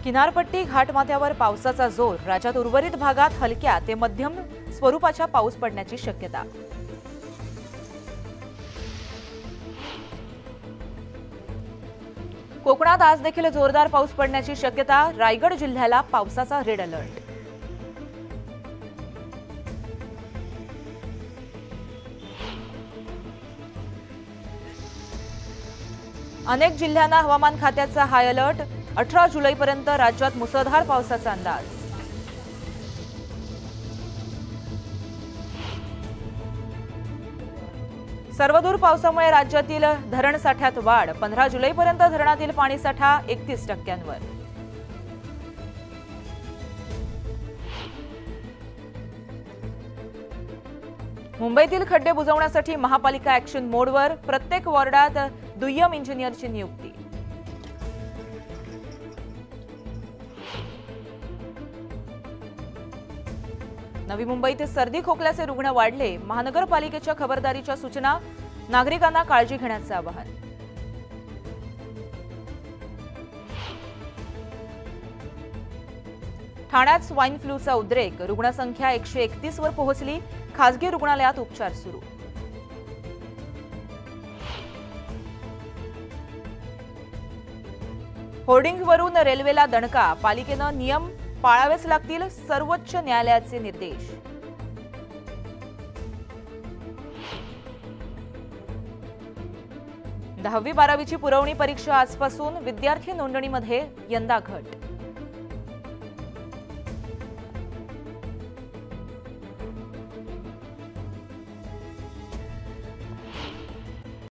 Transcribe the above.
किनारपट्टी घाटमाथ्यावर पावसाचा जोर। राज्यात उर्वरित भागात हलक्या ते मध्यम स्वरूपाचा पाऊस पडण्याची शक्यता। कोकणात आज देखील जोरदार पाऊस पडण्याची शक्यता। रायगड जिल्ह्याला पावसाचा रेड अलर्ट। अनेक जिल्ह्यांना हवामान खात्याचा हाय अलर्ट। 18 जुलैपर्यंत राज्यात मुसळधार पावसाचा अंदाज। सर्वदूर पावसामुळे राज्यातील धरण साठ्यात वाढ। 15 जुलैपर्यंत धरणातील पाणीसाठा 31%वर। मुंबईतील खड्डे बुजवण्यासाठी महापालिका ऍक्शन मोडवर। प्रत्येक वॉर्डात दुय्यम इंजिनियरची नियुक्ती। नवी मुंबईत सर्दी खोकल्याचे रुग्ण वाढले। महानगरपालिकेच्या खबरदारीच्या सूचना। नागरिकांना काळजी घेण्याचे आवाहन। ठाण्यात स्वाईन फ्लूचा उद्रेक। रुग्णसंख्या 131 वर पोहोचली। खासगी रुग्णालयात उपचार सुरू। होर्डिंगवरून रेल्वेला दणका। पालिकेनं नियम पाळावेच लागतील। सर्वोच्च न्यायालयाचे निर्देश। 10वी 12वीची पुरवणी परीक्षा आजपासून। विद्यार्थी नोंदणीमध्ये यंदा घट।